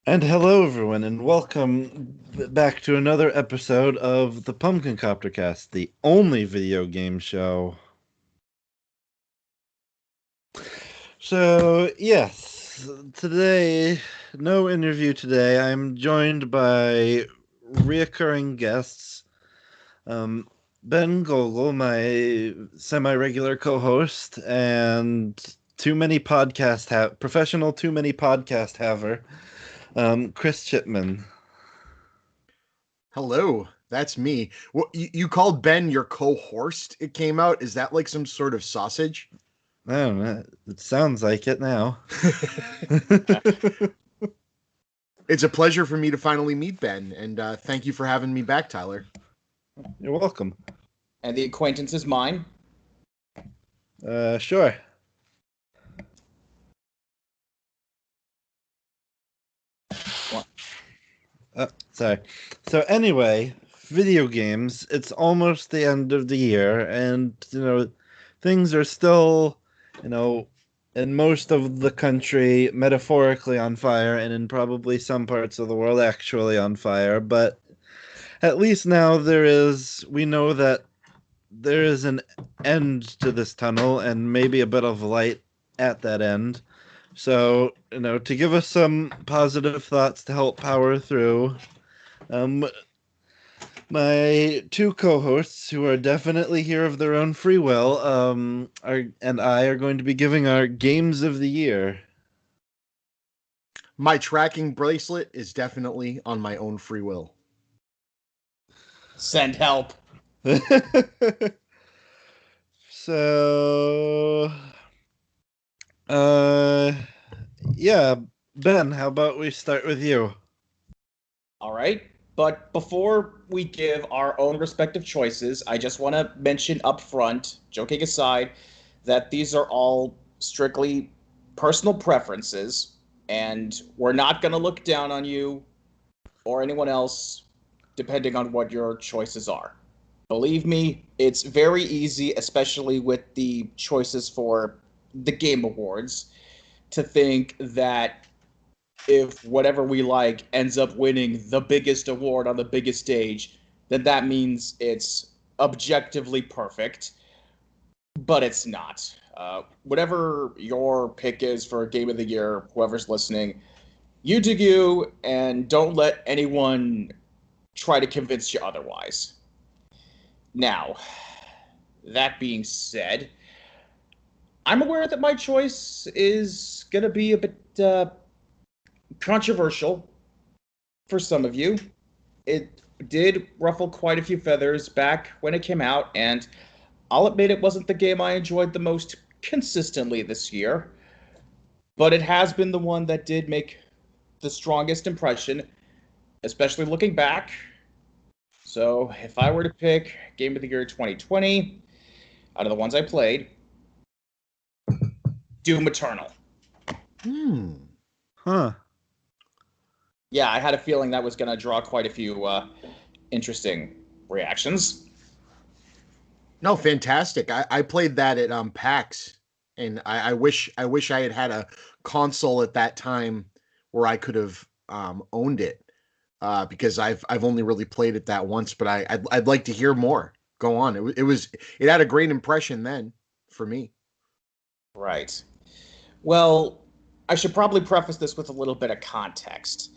And hello, everyone, and welcome back to another episode of the Pumpkin Copter Cast, the only video game show. So, yes, today, no interview today. I'm joined by reoccurring guests, Ben Gogol, my semi-regular co-host, and professional too many podcast haver, Chris Chipman. Hello, that's me. What you called Ben your co-host? It came out. Is that like some sort of sausage? I don't know. It sounds like it now. It's a pleasure for me to finally meet Ben, and thank you for having me back, Tyler. You're welcome. And the acquaintance is mine. Sure. What? Sorry. So anyway, video games. It's almost the end of the year, and things are still, in most of the country, metaphorically on fire, and in probably some parts of the world, actually on fire. But at least now we know that there is an end to this tunnel and maybe a bit of light at that end. So, to give us some positive thoughts to help power through, um, my two co-hosts, who are definitely here of their own free will, are going to be giving our games of the year. My tracking bracelet is definitely on my own free will. Send help. So, uh, yeah, Ben, how about we start with you? All right. But before we give our own respective choices, I just want to mention up front, joking aside, that these are all strictly personal preferences, and we're not going to look down on you or anyone else depending on what your choices are. Believe me, it's very easy, especially with the choices for the Game Awards, to think that if whatever we like ends up winning the biggest award on the biggest stage, then that means it's objectively perfect, but it's not. Whatever your pick is for Game of the Year, whoever's listening, you do you, and don't let anyone try to convince you otherwise. Now, that being said, I'm aware that my choice is going to be a bit controversial for some of you. It did ruffle quite a few feathers back when it came out, and I'll admit it wasn't the game I enjoyed the most consistently this year, but it has been the one that did make the strongest impression, especially looking back. So if I were to pick Game of the Year 2020 out of the ones I played, Doom Eternal. Huh. Yeah, I had a feeling that was going to draw quite a few interesting reactions. No, fantastic. I played that at PAX, and I wish I had a console at that time where I could have owned it. Because I've only really played it that once, but I'd like to hear more. Go on. It had a great impression then for me. Right. Well, I should probably preface this with a little bit of context.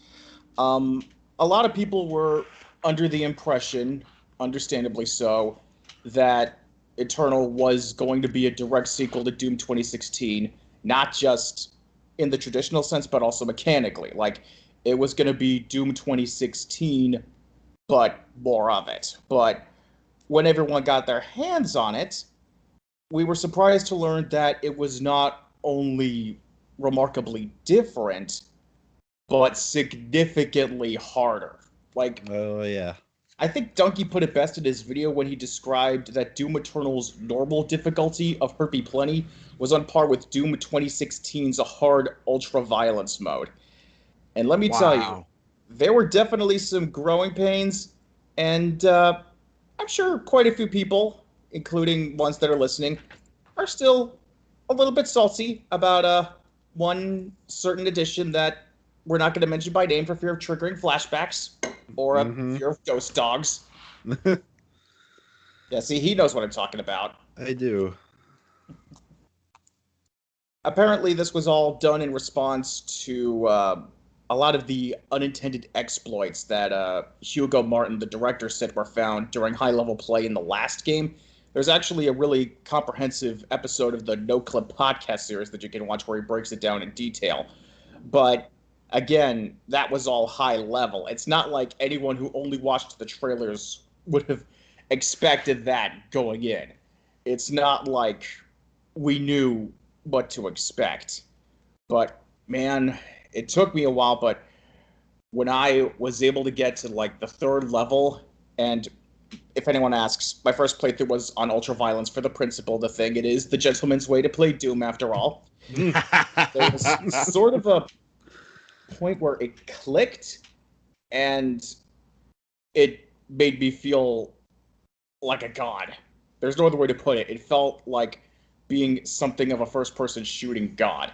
Um, a lot of people were under the impression, understandably so, that Eternal was going to be a direct sequel to Doom 2016, not just in the traditional sense, but also mechanically. Like, it was going to be Doom 2016, but more of it. But when everyone got their hands on it, we were surprised to learn that it was not only remarkably different, but significantly harder. Like, Oh, yeah. I think Donkey put it best in his video when he described that Doom Eternal's normal difficulty of Herpy Plenty was on par with Doom 2016's hard ultra-violence mode. And let me tell you, Wow. there were definitely some growing pains, and I'm sure quite a few people, including ones that are listening, are still a little bit salty about one certain edition that we're not going to mention by name for fear of triggering flashbacks or Mhm. fear of ghost dogs. Yeah, see, he knows what I'm talking about. I do. Apparently, this was all done in response to a lot of the unintended exploits that Hugo Martin, the director, said were found during high-level play in the last game. There's actually a really comprehensive episode of the No Clip podcast series that you can watch where he breaks it down in detail. But again, that was all high level. It's not like anyone who only watched the trailers would have expected that going in. It's not like we knew what to expect. But man, it took me a while, but when I was able to get to like the third level, and if anyone asks, my first playthrough was on Ultra Violence for the principle, the thing. It is the gentleman's way to play Doom after all. There was sort of a point where it clicked and it made me feel like a god. There's no other way to put it. It felt like being something of a first person shooting god.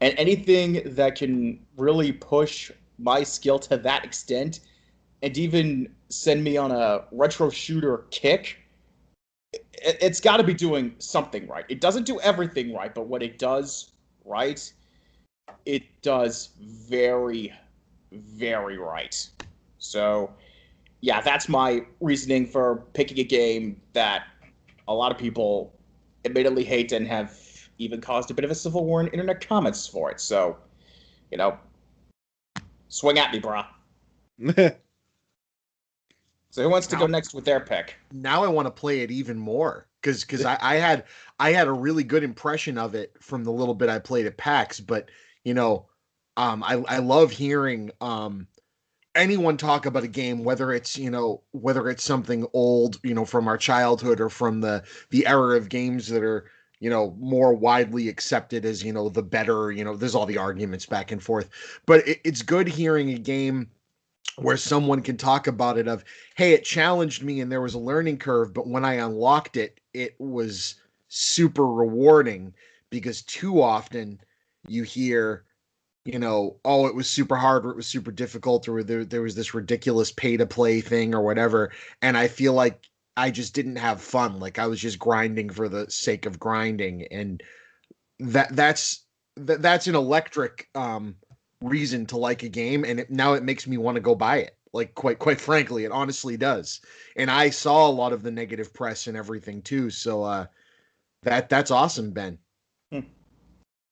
And anything that can really push my skill to that extent and even send me on a retro shooter kick, it's got to be doing something right. It doesn't do everything right, but what it does right, it does very, very right. So, yeah, that's my reasoning for picking a game that a lot of people admittedly hate and have even caused a bit of a civil war in internet comments for it. So, you know, swing at me, brah. So who wants to go next with their pick? Now I want to play it even more because I had a really good impression of it from the little bit I played at PAX, but you know, I love hearing anyone talk about a game, whether it's whether it's something old, from our childhood or from the era of games that are more widely accepted as the better. There's all the arguments back and forth, but it's good hearing a game where someone can talk about it of, hey, it challenged me and there was a learning curve, but when I unlocked it, it was super rewarding. Because too often you hear, oh, it was super hard or it was super difficult or there was this ridiculous pay to play thing or whatever. And I feel like I just didn't have fun. Like I was just grinding for the sake of grinding. And that's an electric reason to like a game, and now it makes me want to go buy it. Like quite frankly, it honestly does. And I saw a lot of the negative press and everything too. So that's awesome, Ben.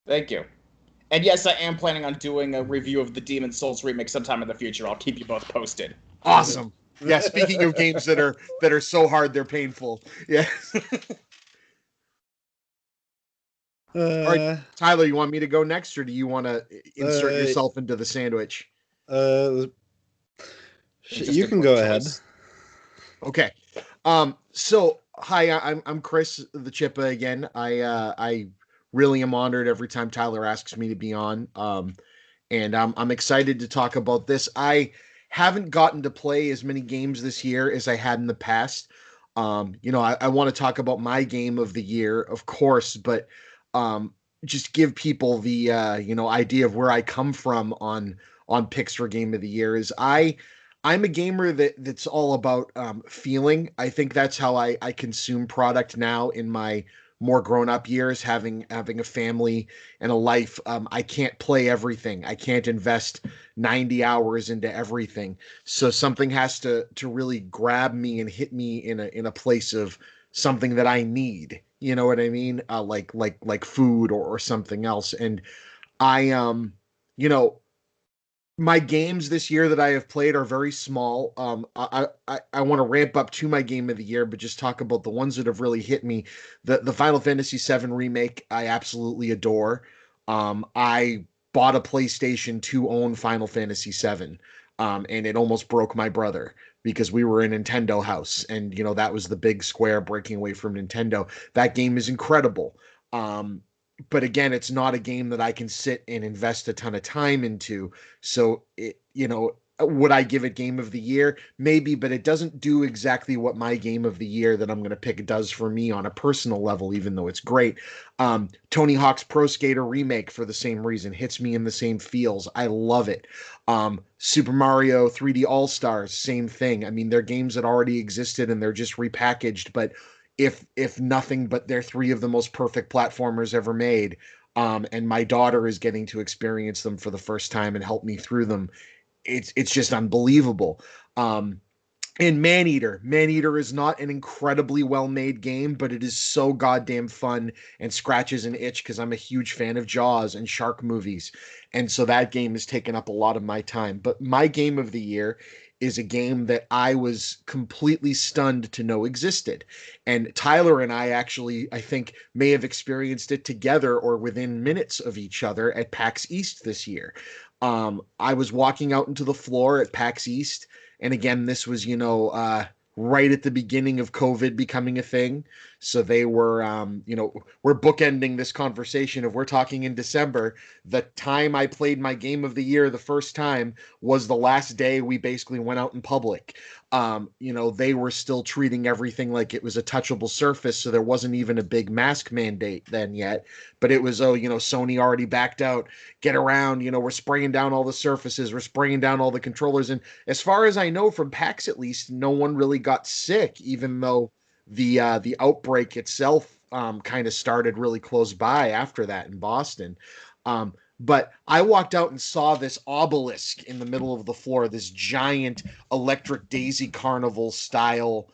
Thank you. And yes, I am planning on doing a review of the Demon's Souls remake sometime in the future. I'll keep you both posted. Awesome. Yeah, speaking of games that are so hard they're painful. Yeah. All right, Tyler, you want me to go next, or do you want to insert yourself into the sandwich? You can go ahead. Okay. So hi, I'm Chris the Chippa again. I really am honored every time Tyler asks me to be on. And I'm excited to talk about this. I haven't gotten to play as many games this year as I had in the past. I want to talk about my game of the year, of course, but just give people the idea of where I come from on picks for game of the year. Is I'm a gamer that's all about feeling. I think that's how I consume product now in my more grown up years, having a family and a life. I can't play everything. I can't invest 90 hours into everything. So something has to really grab me and hit me in a place of something that I need. You know what I mean? Like food or something else. And I my games this year that I have played are very small. I want to ramp up to my game of the year, but just talk about the ones that have really hit me. The Final Fantasy VII remake, I absolutely adore. I bought a PlayStation to own Final Fantasy VII, and it almost broke my brother because we were a Nintendo house, and that was the big Square breaking away from Nintendo. That game is incredible. But again, it's not a game that I can sit and invest a ton of time into. So Would I give it game of the year? Maybe, but it doesn't do exactly what my game of the year that I'm going to pick does for me on a personal level, even though it's great. Tony Hawk's Pro Skater remake, for the same reason, hits me in the same feels. I love it. Super Mario 3D All Stars, same thing. I mean, they're games that already existed and they're just repackaged, but if nothing but they're three of the most perfect platformers ever made. And my daughter is getting to experience them for the first time and help me through them. It's just unbelievable. And Maneater is not an incredibly well-made game, but it is so goddamn fun and scratches an itch because I'm a huge fan of Jaws and shark movies. And so that game has taken up a lot of my time. But my game of the year is a game that I was completely stunned to know existed. And Tyler and I actually, I think, may have experienced it together or within minutes of each other at PAX East this year. I was walking out into the floor at PAX East, and again, this was, right at the beginning of COVID becoming a thing. So they were, we're bookending this conversation. If we're talking in December, the time I played my game of the year the first time was the last day we basically went out in public. They were still treating everything like it was a touchable surface. So there wasn't even a big mask mandate then yet. But it was, Sony already backed out. Get around, we're spraying down all the surfaces. We're spraying down all the controllers. And as far as I know, from PAX at least, no one really got sick, even though the outbreak itself kind of started really close by after that in Boston. But I walked out and saw this obelisk in the middle of the floor, this giant Electric Daisy Carnival style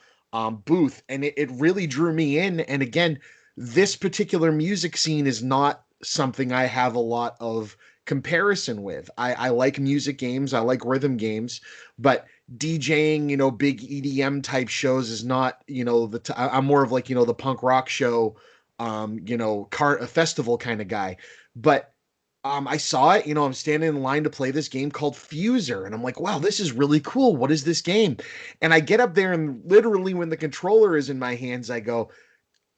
booth, and it really drew me in. And again, this particular music scene is not something I have a lot of comparison with. I like music games, I like rhythm games, but DJing, big EDM type shows is not, I'm more of like, the punk rock show, a festival kind of guy. But I saw it, I'm standing in line to play this game called Fuser, and I'm like, wow, this is really cool. What is this game? And I get up there, and literally when the controller is in my hands, I go,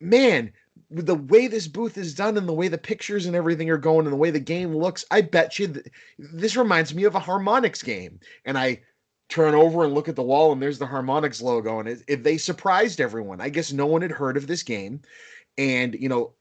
man, the way this booth is done and the way the pictures and everything are going and the way the game looks, I bet you this reminds me of a Harmonix game. And I turn over and look at the wall, and there's the Harmonix logo, and they surprised everyone. I guess no one had heard of this game. And,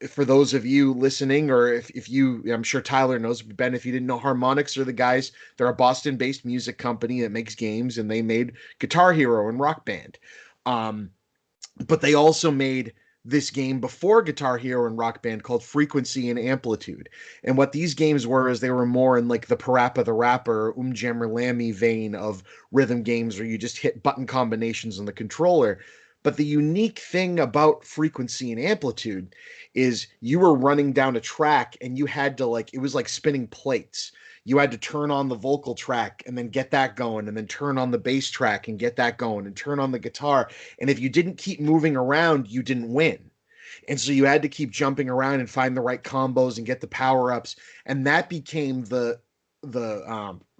for those of you listening, or if you, I'm sure Tyler knows, Ben, if you didn't know, Harmonix are the guys, they're a Boston-based music company that makes games, and they made Guitar Hero and Rock Band. But they also made this game before Guitar Hero and Rock Band called Frequency and Amplitude. And what these games were is they were more in like the Parappa the Rapper, Jammer Lammy vein of rhythm games where you just hit button combinations on the controller. But the unique thing about Frequency and Amplitude is you were running down a track and you had to it was like spinning plates. You had to turn on the vocal track and then get that going, and then turn on the bass track and get that going, and turn on the guitar. And if you didn't keep moving around, you didn't win. And so you had to keep jumping around and find the right combos and get the power-ups. And that became the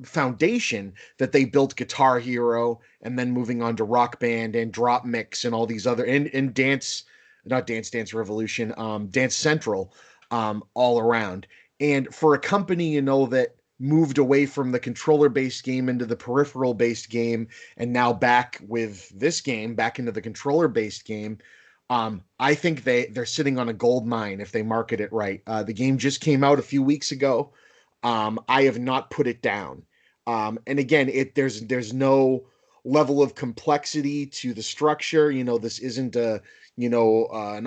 foundation that they built Guitar Hero, and then moving on to Rock Band and Drop Mix and all these other and Dance Revolution, Dance Central, all around. And for a company, that moved away from the controller-based game into the peripheral-based game, and now back with this game, back into the controller-based game, I think they're sitting on a gold mine if they market it right. The game just came out a few weeks ago. I have not put it down. And again, there's no level of complexity to the structure. This isn't an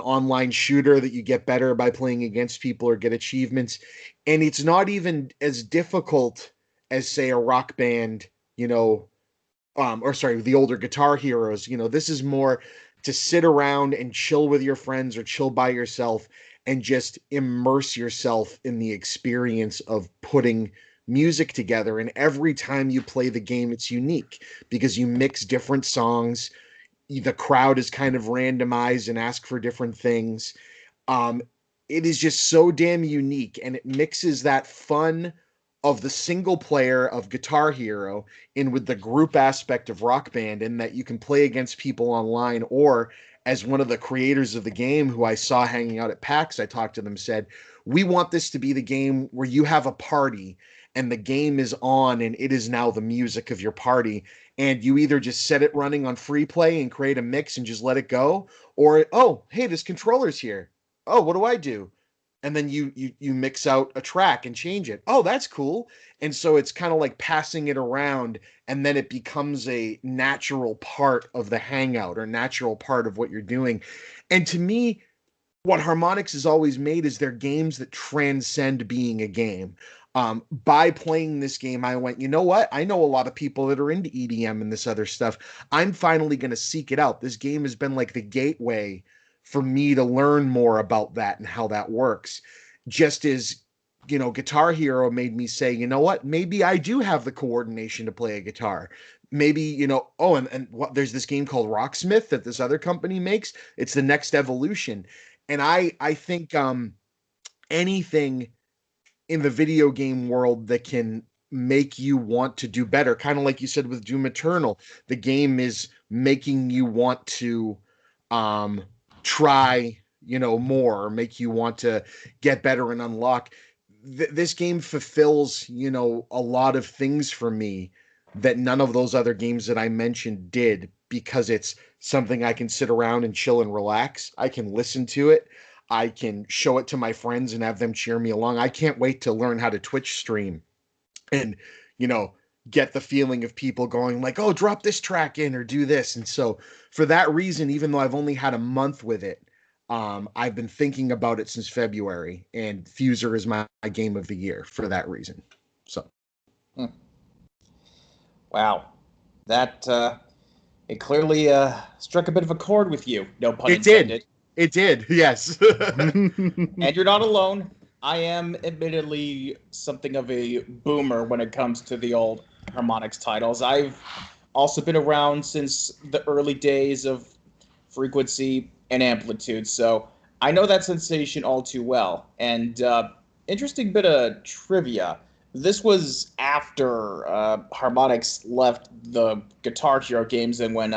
online shooter that you get better by playing against people or get achievements. And it's not even as difficult as, say, a Rock Band, or sorry, the older Guitar Heroes. This is more to sit around and chill with your friends or chill by yourself and just immerse yourself in the experience of putting music together. And every time you play the game, it's unique because you mix different songs. The crowd is kind of randomized and ask for different things. It is just so damn unique, and it mixes that fun of the single player of Guitar Hero in with the group aspect of Rock Band, in that you can play against people online, or as one of the creators of the game who I saw hanging out at PAX, I talked to them, said, we want this to be the game where you have a party and the game is on and it is now the music of your party, and you either just set it running on free play and create a mix and just let it go, or oh, hey, this controller's here. Oh, what do I do? And then you mix out a track and change it. Oh, that's cool. And so it's kind of like passing it around, and then it becomes a natural part of the hangout or natural part of what you're doing. And to me, what Harmonix has always made is they're games that transcend being a game. By playing this game, I went, you know what? I know a lot of people that are into EDM and this other stuff. I'm finally going to seek it out. This game has been like the gateway for me to learn more about that and how that works. Just as, Guitar Hero made me say, you know what? Maybe I do have the coordination to play a guitar. Maybe, and what, there's this game called Rocksmith that this other company makes. It's the next evolution. And I think anything in the video game world that can make you want to do better, kind of like you said with Doom Eternal, the game is making you want to try, more, or make you want to get better and unlock. This game fulfills, a lot of things for me that none of those other games that I mentioned did, because it's something I can sit around and chill and relax. I can listen to it. I can show it to my friends and have them cheer me along. I can't wait to learn how to Twitch stream and, get the feeling of people going like, oh, drop this track in or do this. And so for that reason, even though I've only had a month with it, I've been thinking about it since February, and Fuser is my game of the year for that reason. So. Wow. That, it clearly struck a bit of a chord with you. No pun intended. It did, yes. And you're not alone. I am admittedly something of a boomer when it comes to the old Harmonix titles. I've also been around since the early days of Frequency and Amplitude, so I know that sensation all too well. And interesting bit of trivia. This was after Harmonix left the Guitar Hero games, and when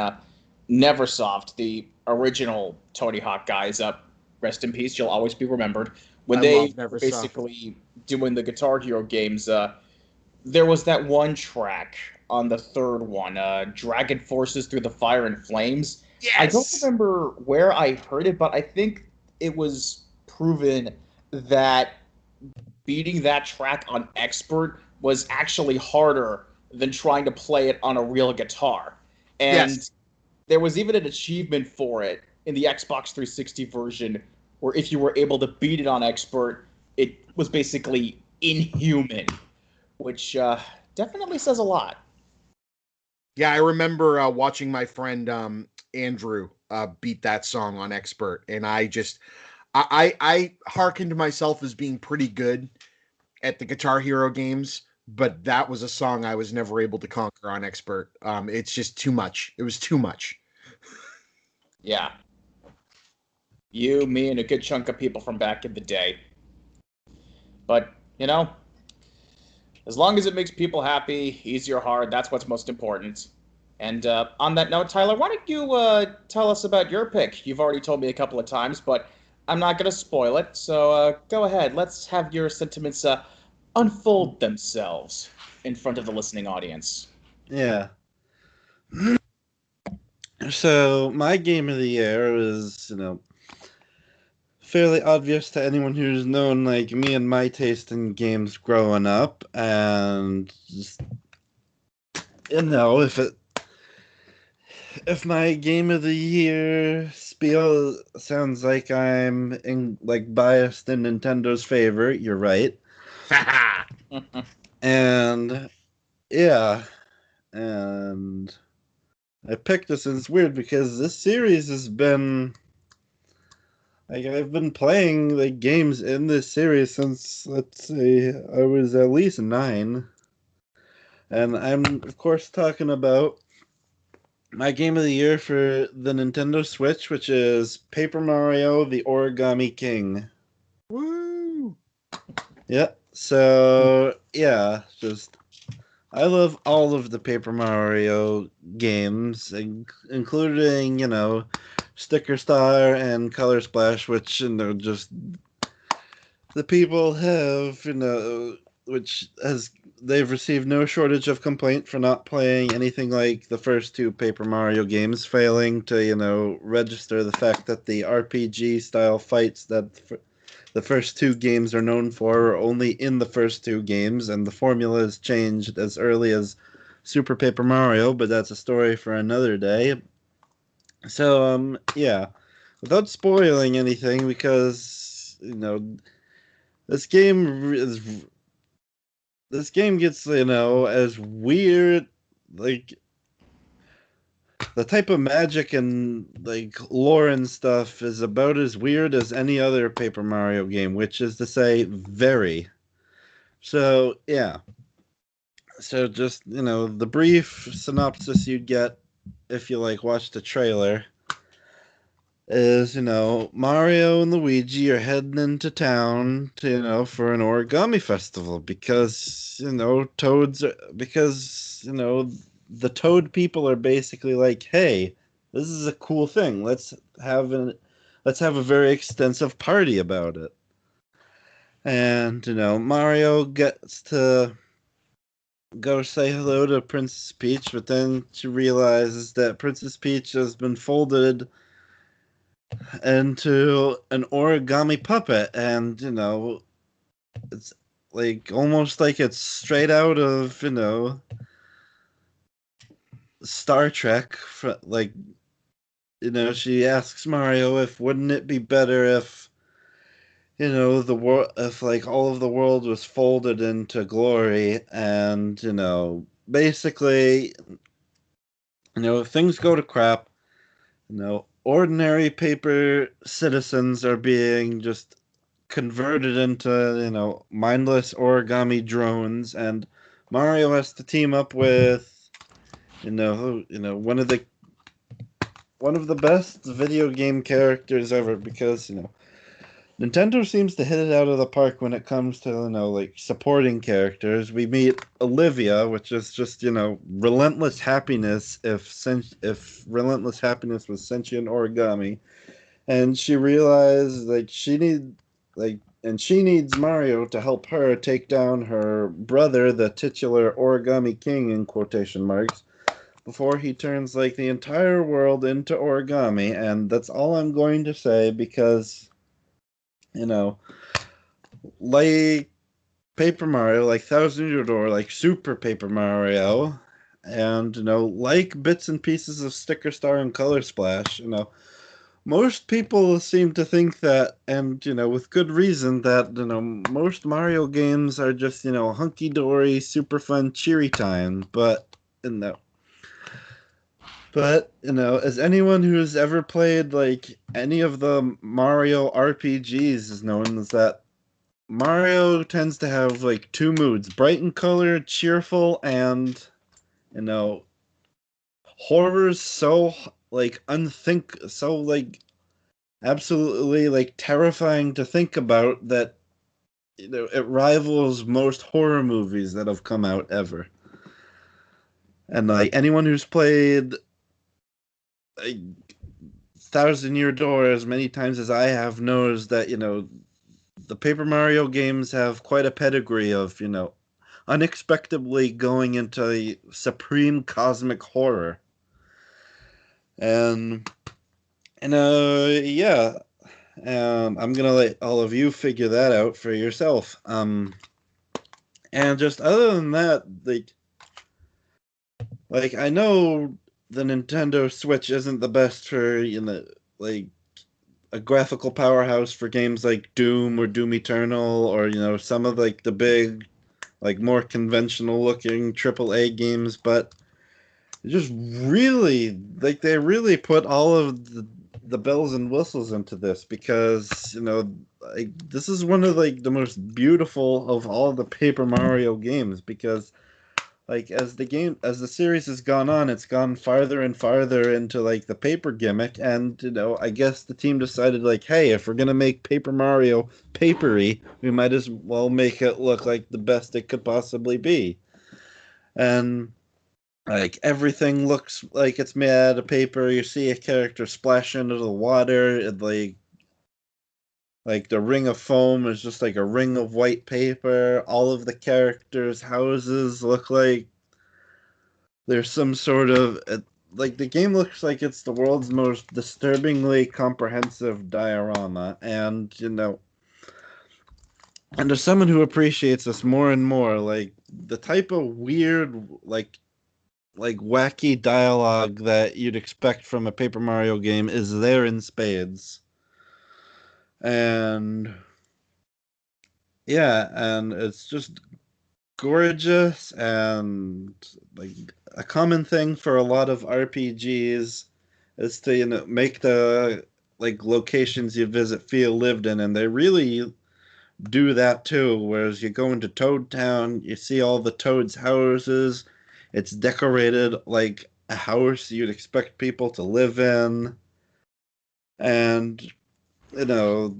Neversoft, the original Tony Hawk guys, rest in peace, you'll always be remembered, when they were basically doing the Guitar Hero games, there was that one track on the third one, Dragon Forces Through the Fire and Flames. Yes! I don't remember where I heard it, but I think it was proven that beating that track on Expert was actually harder than trying to play it on a real guitar. And there was even an achievement for it in the Xbox 360 version, where if you were able to beat it on Expert, it was basically inhuman, which definitely says a lot. Yeah, I remember watching my friend Andrew beat that song on Expert, and I hearkened myself as being pretty good at the Guitar Hero games, but that was a song I was never able to conquer on Expert. It's just too much. It was too much. Yeah. You, me, and a good chunk of people from back in the day. But, as long as it makes people happy, easy or hard, that's what's most important. And on that note, Tyler, why don't you tell us about your pick? You've already told me a couple of times, but I'm not going to spoil it. So go ahead. Let's have your sentiments unfold themselves in front of the listening audience. Yeah. So my game of the year is, fairly obvious to anyone who's known like me and my taste in games growing up, and just, if my game of the year spiel sounds like I'm biased in Nintendo's favor, you're right. And yeah, and I picked this, and it's weird because this series has been I've been playing the games in this series since, let's see, I was at least 9. And I'm, of course, talking about my game of the year for the Nintendo Switch, which is Paper Mario: The Origami King. Woo! Yeah, so, yeah, I love all of the Paper Mario games, including, Sticker Star and Color Splash, which, just the people have, which has they've received no shortage of complaint for not playing anything like the first two Paper Mario games, failing to, register the fact that the RPG style fights that the first two games are known for are only in the first two games, and the formula has changed as early as Super Paper Mario, but that's a story for another day. So, yeah, without spoiling anything, because, this game is this game gets, as weird, like the type of magic and like lore and stuff is about as weird as any other Paper Mario game, which is to say very. So, yeah. So just, the brief synopsis you'd get if you like watched the trailer is, Mario and Luigi are heading into town to, for an origami festival because, the Toad people are basically like, hey, this is a cool thing. Let's have a very extensive party about it. And, Mario gets to go say hello to Princess Peach, but then she realizes that Princess Peach has been folded into an origami puppet, and it's like almost like it's straight out of Star Trek. Like she asks Mario if wouldn't it be better if the world, if like all of the world was folded into glory, and basically things go to crap. Ordinary paper citizens are being just converted into, mindless origami drones, and Mario has to team up with, one of the best video game characters ever, because, Nintendo seems to hit it out of the park when it comes to, like supporting characters. We meet Olivia, which is just, relentless happiness if relentless happiness was sentient origami. And she realized like she needs Mario to help her take down her brother, the titular origami king in quotation marks, before he turns like the entire world into origami. And that's all I'm going to say because like Paper Mario, like Thousand Year Door, like Super Paper Mario, and like bits and pieces of Sticker Star and Color Splash, most people seem to think that, and with good reason, that most Mario games are just hunky dory, super fun, cheery time. But as anyone who's ever played like any of the Mario RPGs is known, is that Mario tends to have like two moods: bright and colored, cheerful, and you know horror's so like so like absolutely like terrifying to think about that it rivals most horror movies that have come out ever. And like anyone who's played like, Thousand Year Door as many times as I have knows that the Paper Mario games have quite a pedigree of unexpectedly going into supreme cosmic horror. And yeah, I'm gonna let all of you figure that out for yourself. And just other than that, like I know the Nintendo Switch isn't the best for like a graphical powerhouse for games like Doom or Doom Eternal, or some of like the big, like more conventional looking AAA games, but just really like they really put all of the bells and whistles into this, because like this is one of like the most beautiful of all the Paper Mario games, because like as the series has gone on, it's gone farther and farther into like the paper gimmick, and I guess the team decided like, hey, if we're gonna make Paper Mario papery, we might as well make it look like the best it could possibly be. And like everything looks like it's made out of paper. You see a character splash into the water, and like Like the ring of foam is just like a ring of white paper. All of the characters' houses look like there's some sort of like the game looks like it's the world's most disturbingly comprehensive diorama, and and as someone who appreciates this more and more, like the type of weird, like wacky dialogue that you'd expect from a Paper Mario game is there in spades. And yeah, and it's just gorgeous, and like a common thing for a lot of RPGs is to make the like locations you visit feel lived in, and they really do that too. Whereas you go into Toad Town, you see all the Toad's houses. It's decorated like a house you'd expect people to live in, and you know,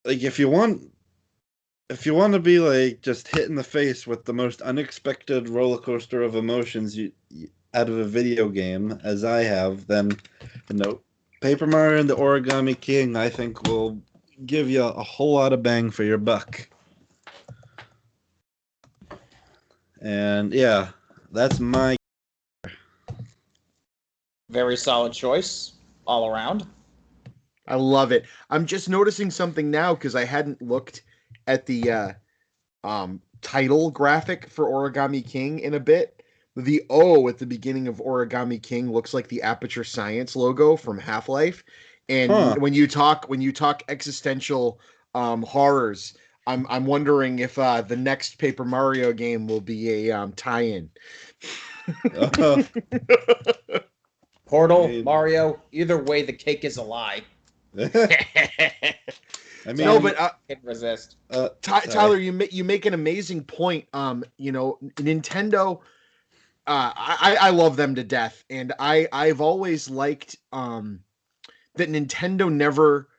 like if you want to be like just hit in the face with the most unexpected roller coaster of emotions out of a video game, as I have, then Paper Mario and the Origami King, I think, will give you a whole lot of bang for your buck. And yeah, that's my. Very solid choice all around. I love it. I'm just noticing something now because I hadn't looked at the title graphic for Origami King in a bit. The O at the beginning of Origami King looks like the Aperture Science logo from Half-Life. And Huh. when you talk existential horrors, I'm wondering if the next Paper Mario game will be a tie-in. Portal, Mario, either way, the cake is a lie. I mean, No, but Can't resist. Tyler, you make an amazing point. Nintendo, I love them to death, and I've always liked that Nintendo never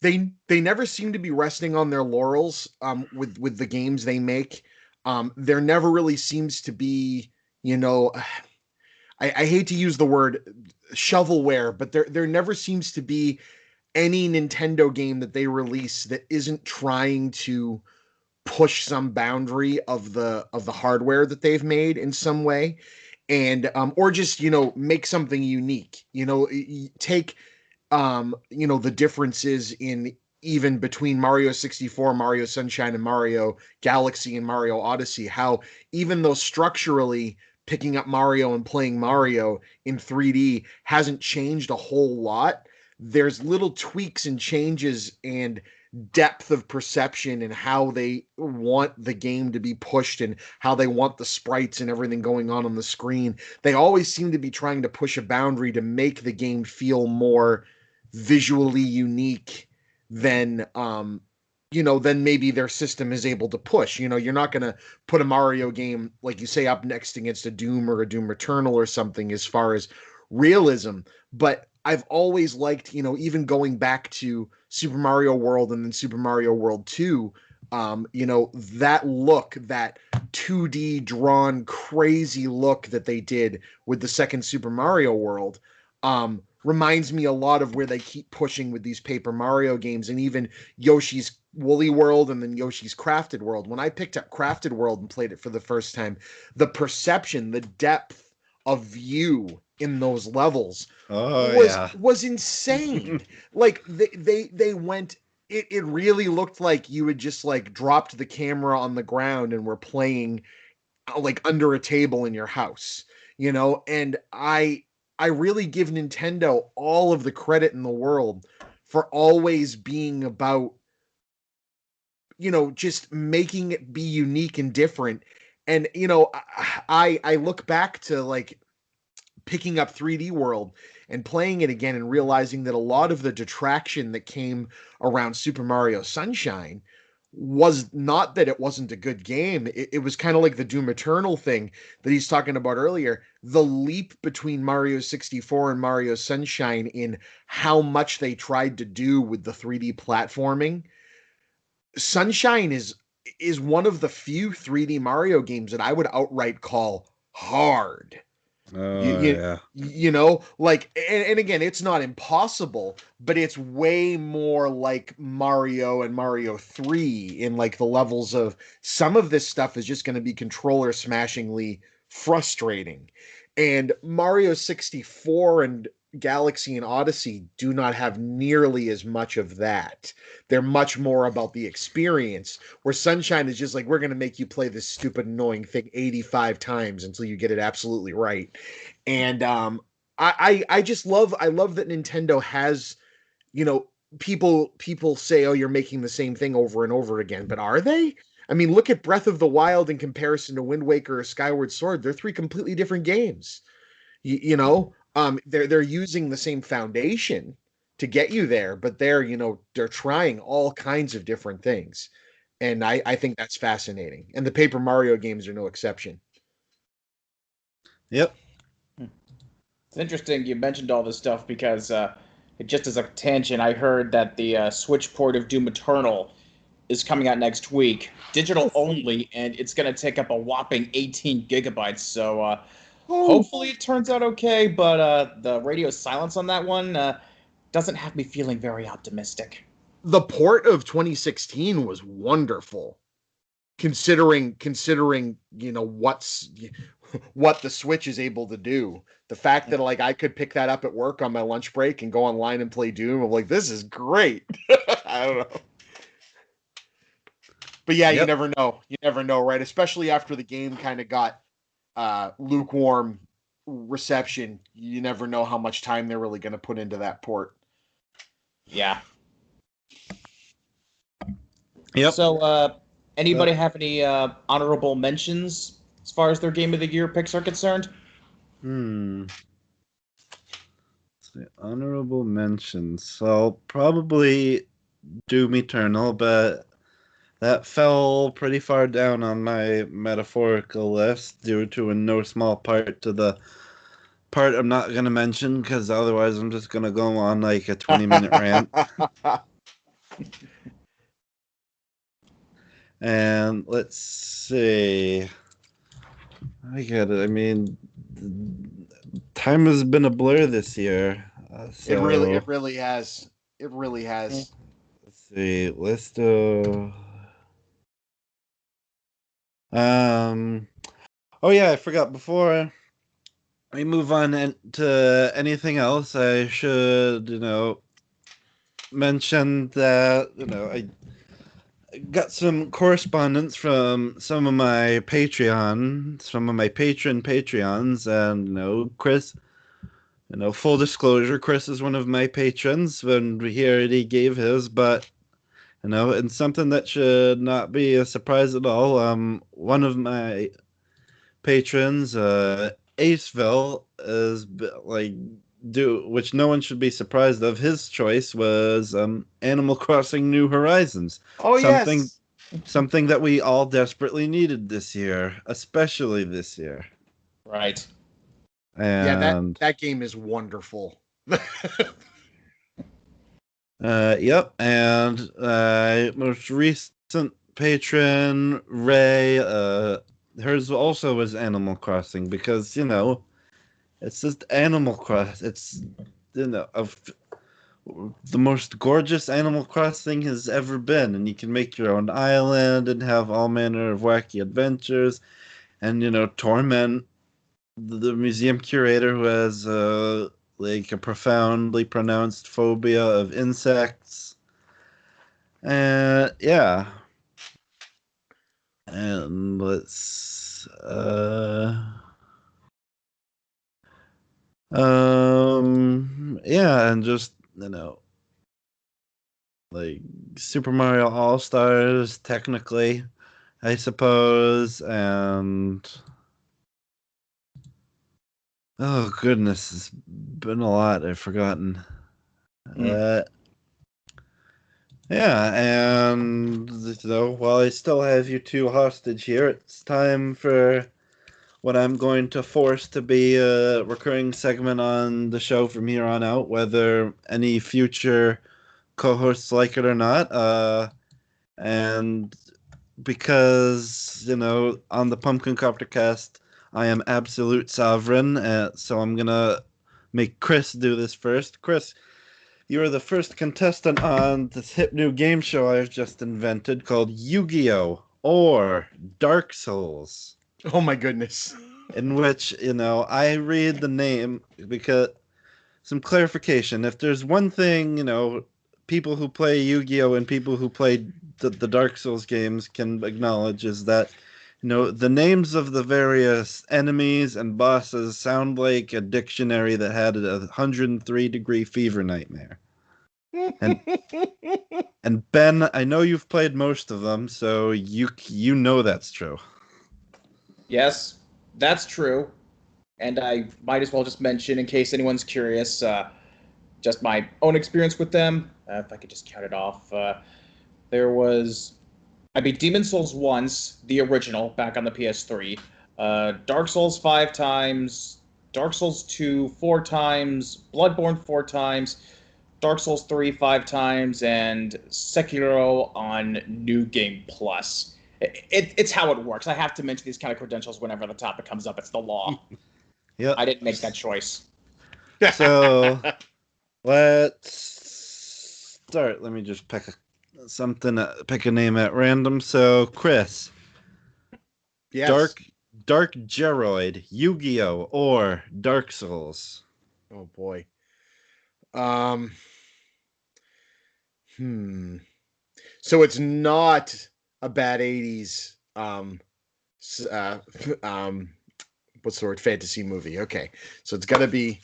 they never seem to be resting on their laurels with the games they make. There never really seems to be, I hate to use the word shovelware, but there never seems to be any Nintendo game that they release that isn't trying to push some boundary of the hardware that they've made in some way, and or just make something unique. Take the differences in even between Mario 64, Mario Sunshine, and Mario Galaxy and Mario Odyssey, how even though structurally picking up Mario and playing Mario in 3D hasn't changed a whole lot, there's little tweaks and changes and depth of perception and how they want the game to be pushed and how they want the sprites and everything going on the screen. They always seem to be trying to push a boundary to make the game feel more visually unique than than maybe their system is able to push. You're not going to put a Mario game, like you say, up next against a Doom or a Doom Eternal or something as far as realism. But I've always liked, even going back to Super Mario World and then Super Mario World 2, that look, that 2D drawn crazy look that they did with the second Super Mario World, reminds me a lot of where they keep pushing with these Paper Mario games, and even Yoshi's Woolly World and then Yoshi's Crafted World. When I picked up Crafted World and played it for the first time, the perception, the depth of view in those levels was insane. Like they went, it really looked like you had just like dropped the camera on the ground and were playing like under a table in your house, and I really give Nintendo all of the credit in the world for always being about, just making it be unique and different. And, I look back to like picking up 3D World and playing it again and realizing that a lot of the detraction that came around Super Mario Sunshine was not that it wasn't a good game. It was kind of like the Doom Eternal thing that he's talking about earlier. The leap between Mario 64 and Mario Sunshine in how much they tried to do with the 3D platforming. Sunshine is one of the few 3D Mario games that I would outright call hard. You, Oh you, yeah. you know, like, and again, it's not impossible, but it's way more like Mario and Mario 3 in like the levels of some of this stuff is just going to be controller smashingly frustrating. And Mario 64 and Galaxy and Odyssey do not have nearly as much of that. They're much more about the experience, where Sunshine is just like, we're going to make you play this stupid, annoying thing 85 times until you get it absolutely right. And I just love that Nintendo has, you know, people say, oh, you're making the same thing over and over again, but are they? I mean, look at Breath of the Wild in comparison to Wind Waker or Skyward Sword. They're three completely different games. They're using the same foundation to get you there, but they're trying all kinds of different things. And I think that's fascinating. And the Paper Mario games are no exception. Yep. It's interesting you mentioned all this stuff because just as a tangent, I heard that the Switch port of Doom Eternal is coming out next week, digital only, and it's going to take up a whopping 18 gigabytes. So Oh, hopefully it turns out okay, but the radio silence on that one doesn't have me feeling very optimistic. the port of 2016 was wonderful, considering what the Switch is able to do. The fact that like I could pick that up at work on my lunch break and go online and play Doom, I'm like, this is great. I don't know. But yeah, you Yep. never know. You never know, right? Especially after the game kind of got lukewarm reception. You never know how much time they're really going to put into that port. Yeah. Yep. So, anybody have any honorable mentions as far as their Game of the Year picks are concerned? Hmm. The honorable mentions. So probably Doom Eternal, but that fell pretty far down on my metaphorical list due to in no small part to the part I'm not going to mention because otherwise I'm just going to go on like a 20-minute rant. And let's see. I get it. I mean, time has been a blur this year. It So really has. It really has. let's see. List of. Um. Oh yeah, I forgot. Before we move on to anything else, I should mention that I got some correspondence from some of my patron Patreons, and Chris. Full disclosure, Chris is one of my patrons when he already gave his, but and something that should not be a surprise at all. One of my patrons, Aceville, is like which no one should be surprised of. His choice was Animal Crossing: New Horizons, Oh something yes. something that we all desperately needed this year, especially this year. Right. Yeah, that And that game is wonderful. yep, and most recent patron Ray, hers also was Animal Crossing because it's just Animal Crossing. It's of the most gorgeous Animal Crossing has ever been, and you can make your own island and have all manner of wacky adventures, and torment the museum curator who has like a profoundly pronounced phobia of insects. And yeah, and let's yeah, and just like Super Mario All Stars technically, I suppose, and oh goodness, it's been a lot I've forgotten. Mm. Uh yeah, and while I still have you two hostage here, it's time for what I'm going to force to be a recurring segment on the show from here on out, whether any future co-hosts like it or not. And because on the Pumpkin Copter Cast, I am absolute sovereign, so I'm gonna make Chris do this first. Chris, you are the first contestant on this hip new game show I've just invented called Yu-Gi-Oh! Or Dark Souls, Oh my goodness. in which, I read the name because some clarification. If there's one thing, people who play Yu-Gi-Oh! And people who play the Dark Souls games can acknowledge is that, the names of the various enemies and bosses sound like a dictionary that had a 103-degree fever nightmare. And and Ben, I know you've played most of them, so you know that's true. Yes, that's true. And I might as well just mention, in case anyone's curious, just my own experience with them. If I could just count it off. There was I beat Demon Souls once, the original, back on the PS3. Dark Souls 5 times, Dark Souls 2 4 times, Bloodborne 4 times, Dark Souls 3 5 times, and Sekiro on New Game Plus. It's how it works. I have to mention these kind of credentials whenever the topic comes up. It's the law. Yep. I didn't make that choice. So let's start. Let me just pick a name at random. So Chris, Yes. Dark Geroid, Yu-Gi-Oh! Or Dark Souls. Oh boy. So it's not a bad 80s what's the word, fantasy movie. Okay. So it's got to be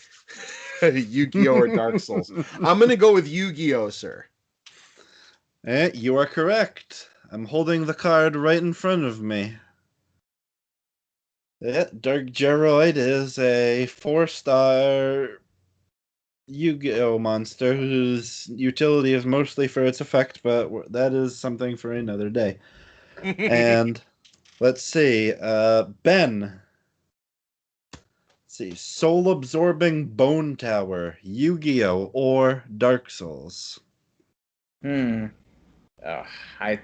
Yu-Gi-Oh! Or Dark Souls. I'm going to go with Yu-Gi-Oh, sir. You are correct. I'm holding the card right in front of me. Yeah, Dark Geroid is a 4-star Yu-Gi-Oh! Monster whose utility is mostly for its effect, but that is something for another day. And let's see, Ben. Let's see, Soul-Absorbing Bone Tower, Yu-Gi-Oh! Or Dark Souls. Hmm. I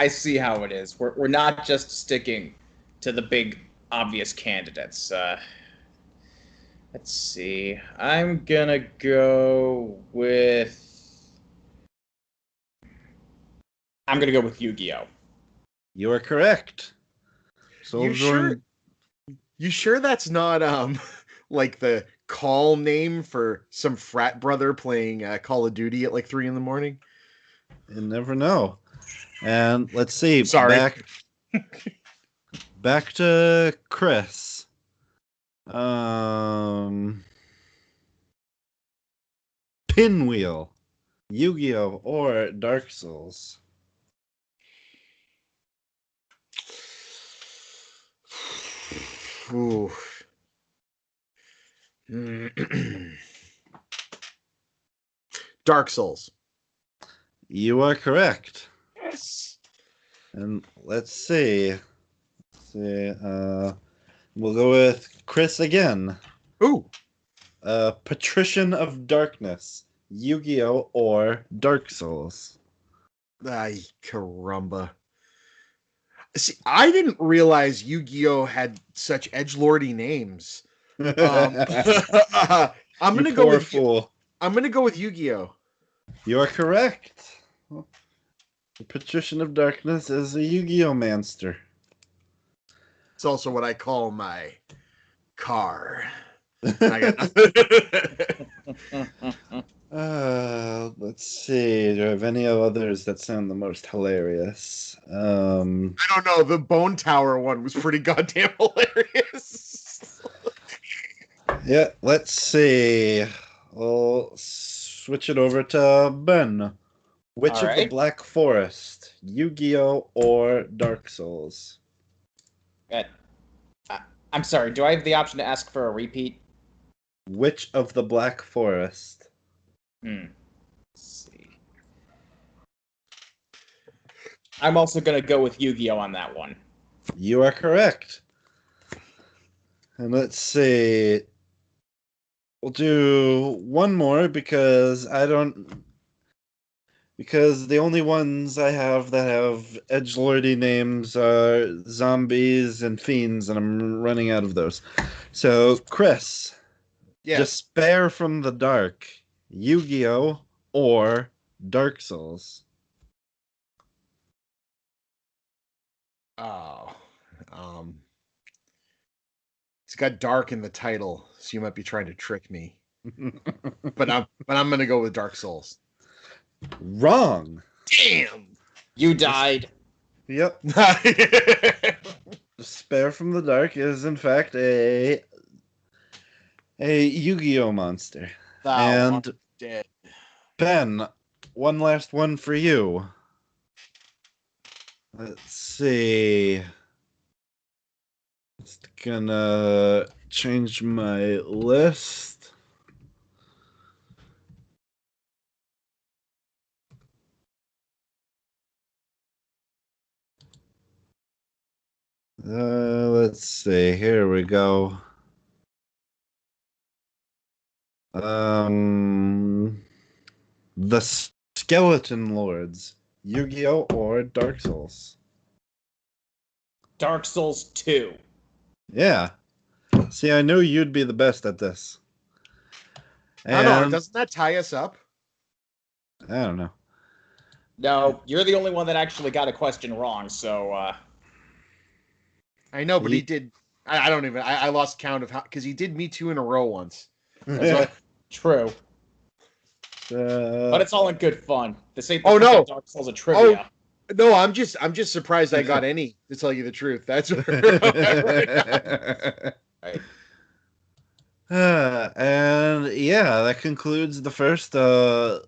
see how it is. We're not just sticking to the big obvious candidates. Let's see. I'm gonna go with. I'm gonna go with Yu-Gi-Oh. You are correct. You sure that's not like the call name for some frat brother playing Call of Duty at like 3 a.m? You never know. And let's see. Sorry. Back to Chris. Pinwheel, Yu-Gi-Oh! Or Dark Souls. Ooh. Dark Souls. You are correct. Yes. And let's see. We'll go with Chris again. Ooh. Patrician of Darkness, Yu-Gi-Oh! Or Dark Souls. Ay, caramba. See, I didn't realize Yu-Gi-Oh! Had such edgelordy names. I'm gonna go with fool. I'm gonna go with Yu-Gi-Oh! You are correct. The Patrician of Darkness is a Yu-Gi-Oh! Manster. It's also what I call my car. Let's see. Do I have any others that sound the most hilarious? I don't know. The Bone Tower one was pretty goddamn hilarious. Yeah, let's see. We'll switch it over to Ben. Which of the Black Forest, Yu-Gi-Oh! Or Dark Souls? I'm sorry, do I have the option to ask for a repeat? Which of the Black Forest? Let's see. I'm also going to go with Yu-Gi-Oh! On that one. You are correct. And let's see. We'll do one more because I don't... because the only ones I have that have edgelordy names are zombies and fiends, and I'm running out of those. So, Chris, Yes. Despair from the Dark, Yu-Gi-Oh, or Dark Souls? Oh, it's got dark in the title, so you might be trying to trick me. But I'm gonna go with Dark Souls. Wrong. Damn. You died. Yep. Despair from the Dark is in fact a Yu-Gi-Oh monster. And dead. Ben, one last one for you. Let's see. It's gonna change my list. Let's see. Here we go. The Skeleton Lords, Yu-Gi-Oh or Dark Souls? Dark Souls 2. Yeah. See, I knew you'd be the best at this. I don't know. And Doesn't that tie us up? I don't know. No, you're the only one that actually got a question wrong, so I know, but he did. I don't even. I lost count of how, because he did me 2 in a row once. true. But it's all in good fun. This ain't the Oh, no. Dark Souls of trivia. No, I'm just surprised I got any, to tell you the truth. That's right. Right. And yeah, that concludes the first the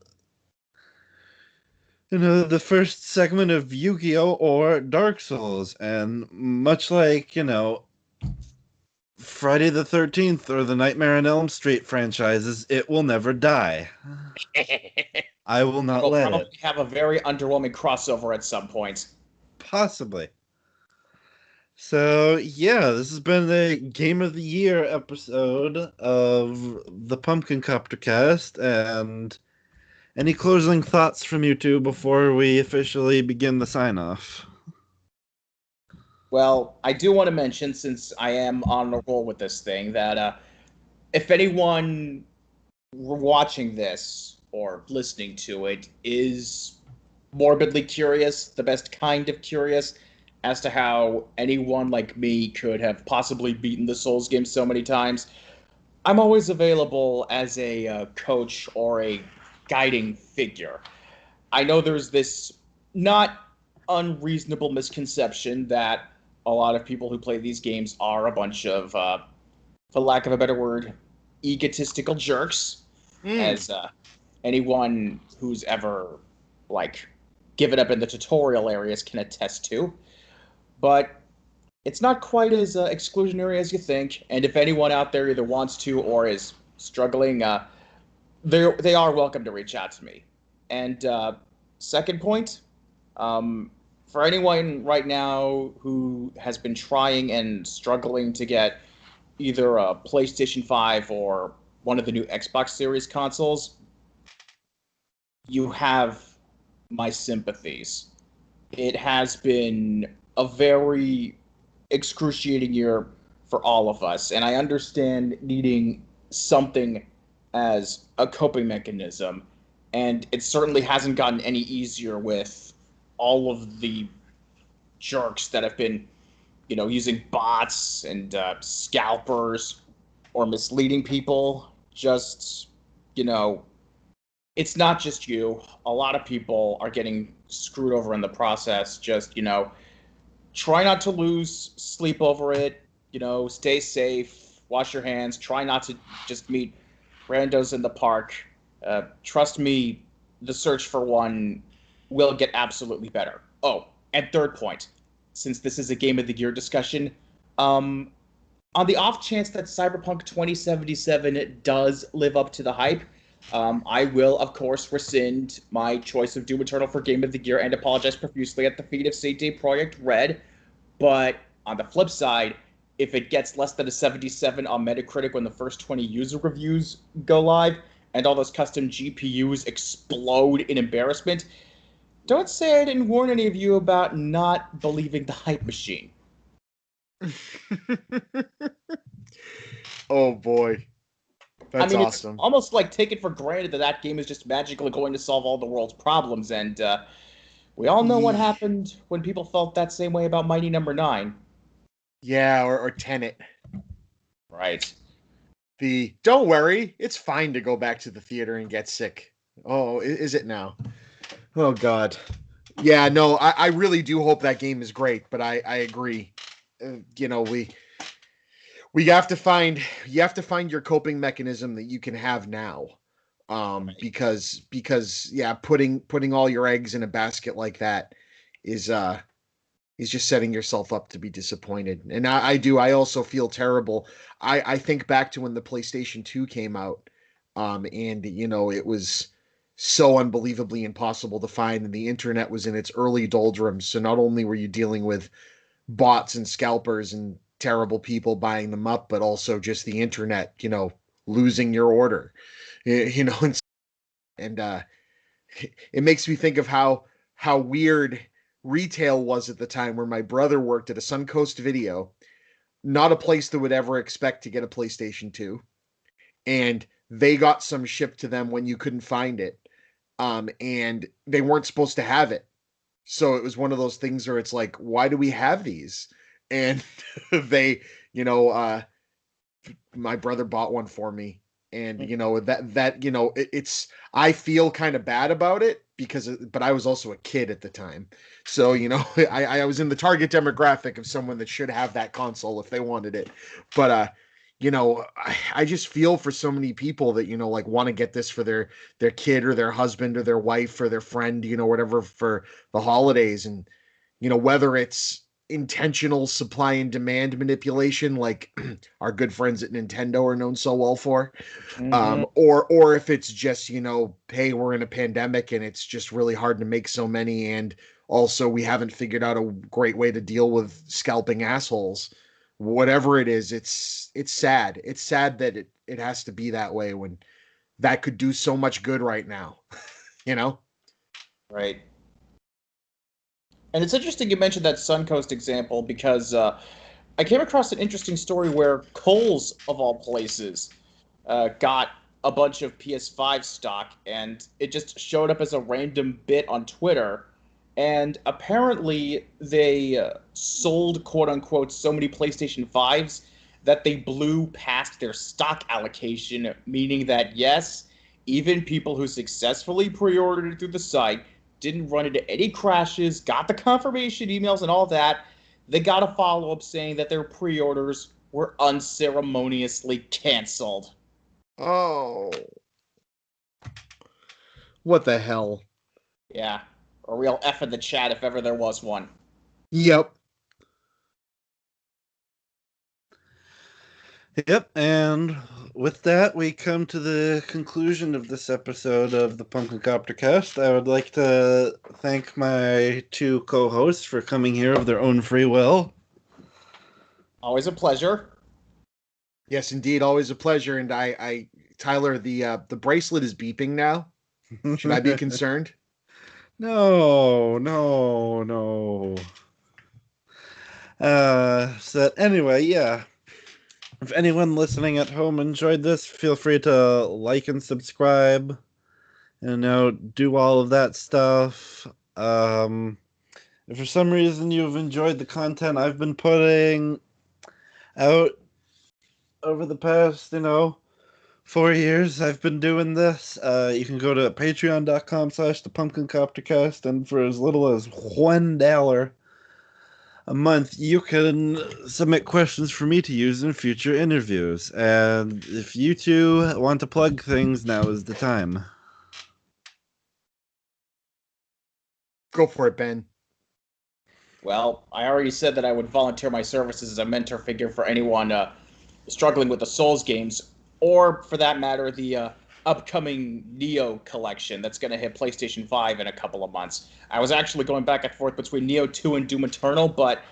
first segment of Yu-Gi-Oh or Dark Souls. And much like, Friday the 13th or the Nightmare on Elm Street franchises, it will never die. I will not We'll let probably it. have a very underwhelming crossover at some point. Possibly. So, yeah, this has been the Game of the Year episode of the Pumpkin Copter Cast. And any closing thoughts from you two before we officially begin the sign-off? Well, I do want to mention, since I am on a roll with this thing, that if anyone watching this or listening to it is morbidly curious, the best kind of curious, as to how anyone like me could have possibly beaten the Souls game so many times, I'm always available as a coach or a guiding figure. I know there's this not unreasonable misconception that a lot of people who play these games are a bunch of, for lack of a better word, egotistical jerks, as anyone who's ever given up in the tutorial areas can attest to. But it's not quite as exclusionary as you think. And if anyone out there either wants to or is struggling, they are welcome to reach out to me. And second point, for anyone right now who has been trying and struggling to get either a PlayStation 5 or one of the new Xbox Series consoles, you have my sympathies. It has been a very excruciating year for all of us, and I understand needing something as a coping mechanism, and it certainly hasn't gotten any easier with all of the jerks that have been, using bots and scalpers or misleading people. Just, it's not just you. A lot of people are getting screwed over in the process. Just, try not to lose sleep over it. Stay safe, wash your hands, try not to just meet randos in the park. Trust me, the search for one will get absolutely better. Oh, and third point, since this is a Game of the Year discussion, on the off chance that Cyberpunk 2077 does live up to the hype, I will, of course, rescind my choice of Doom Eternal for Game of the Year and apologize profusely at the feet of CD Projekt Red. But on the flip side, if it gets less than a 77 on Metacritic when the first 20 user reviews go live, and all those custom GPUs explode in embarrassment, don't say I didn't warn any of you about not believing the hype machine. Oh boy. That's It's awesome. almost like taken for granted that that game is just magically going to solve all the world's problems, and we all know what happened when people felt that same way about Mighty Number 9. Yeah, or Tenet. Right. Don't worry, it's fine to go back to the theater and get sick. Oh, is it now? Oh God. Yeah, no, I really do hope that game is great, but I agree. We have to find your coping mechanism that you can have now. Because yeah, putting all your eggs in a basket like that is just setting yourself up to be disappointed. And I also feel terrible. I think back to when the PlayStation 2 came out, and it was so unbelievably impossible to find, and the internet was in its early doldrums. So not only were you dealing with bots and scalpers and terrible people buying them up, but also just the internet, losing your order, and it makes me think of how weird retail was at the time, where my brother worked at a Suncoast Video, not a place that would ever expect to get a PlayStation 2, and they got some shipped to them when you couldn't find it, and they weren't supposed to have it. So it was one of those things where it's like, why do we have these? And they, my brother bought one for me, and it's I feel kind of bad about it but I was also a kid at the time, so I was in the target demographic of someone that should have that console if they wanted it. But I just feel for so many people that like want to get this for their kid or their husband or their wife or their friend, whatever, for the holidays. And whether it's intentional supply and demand manipulation, like our good friends at Nintendo are known so well for, or if it's just hey, we're in a pandemic and it's just really hard to make so many, and also we haven't figured out a great way to deal with scalping assholes. Whatever it is, it's sad. It's sad that it has to be that way when that could do so much good right now. Right. And it's interesting you mentioned that Suncoast example, because I came across an interesting story where Kohl's, of all places, got a bunch of PS5 stock, and it just showed up as a random bit on Twitter. And apparently they sold, quote-unquote, so many PlayStation 5s that they blew past their stock allocation, meaning that, yes, even people who successfully pre-ordered it through the site didn't run into any crashes, got the confirmation emails and all that, they got a follow-up saying that their pre-orders were unceremoniously canceled. Oh. What the hell? Yeah. A real F in the chat if ever there was one. Yep. Yep, and with that, we come to the conclusion of this episode of the Pumpkin Copter Cast. I would like to thank my two co-hosts for coming here of their own free will. Always a pleasure. Yes, indeed, always a pleasure. And I Tyler, the bracelet is beeping now. Should I be concerned? No. So anyway, yeah. If anyone listening at home enjoyed this, feel free to like and subscribe, do all of that stuff. If for some reason you've enjoyed the content I've been putting out over the past, 4 years I've been doing this, you can go to patreon.com/thepumpkincoptercast, and for as little as $1 a month, you can submit questions for me to use in future interviews. And if you two want to plug things, now is the time. Go for it, Ben. Well, I already said that I would volunteer my services as a mentor figure for anyone struggling with the Souls games, or for that matter, the upcoming Neo collection that's going to hit PlayStation 5 in a couple of months. I was actually going back and forth between Neo 2 and Doom Eternal, but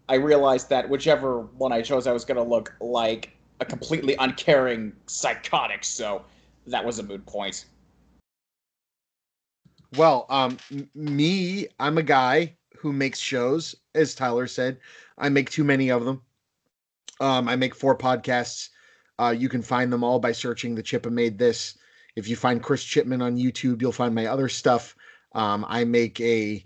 I realized that whichever one I chose, I was going to look like a completely uncaring psychotic, so that was a moot point. Well, me, I'm a guy who makes shows, as Tyler said. I make too many of them. I make 4 podcasts. You can find them all by searching The Chippa Made This. If you find Chris Chipman on YouTube, you'll find my other stuff. I make a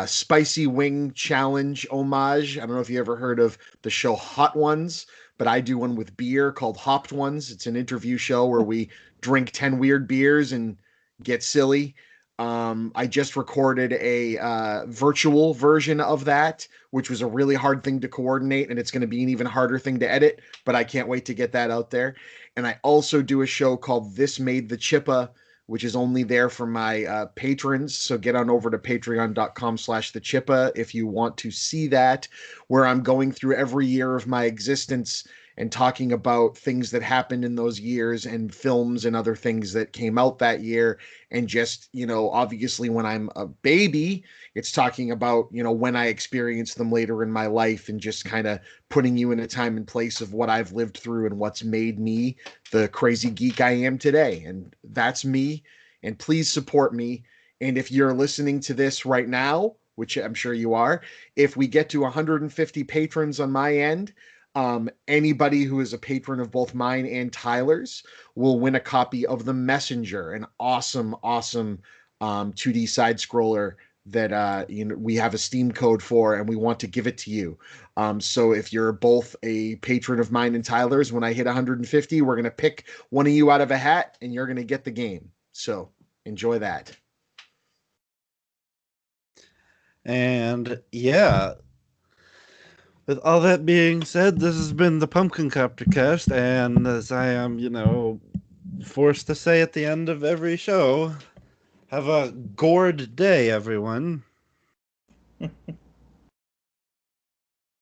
spicy wing challenge homage. I don't know if you ever heard of the show Hot Ones, but I do one with beer called Hopped Ones. It's an interview show where we drink 10 weird beers and get silly. I just recorded a virtual version of that, which was a really hard thing to coordinate, and it's going to be an even harder thing to edit, but I can't wait to get that out there. And I also do a show called This Made the Chippa, which is only there for my patrons. So get on over to patreon.com/thechippa if you want to see that, where I'm going through every year of my existence and talking about things that happened in those years and films and other things that came out that year. And just, obviously when I'm a baby, it's talking about, when I experienced them later in my life and just kind of putting you in a time and place of what I've lived through and what's made me the crazy geek I am today. And that's me. And please support me. And if you're listening to this right now, which I'm sure you are, if we get to 150 patrons on my end, anybody who is a patron of both mine and Tyler's will win a copy of The Messenger, an awesome 2D side scroller that we have a Steam code for, and we want to give it to you. So if you're both a patron of mine and Tyler's, when I hit 150, we're gonna pick one of you out of a hat, and you're gonna get the game. So enjoy that. And yeah, with all that being said, this has been the Pumpkin Copter cast, and as I am, forced to say at the end of every show, have a gourd day, everyone.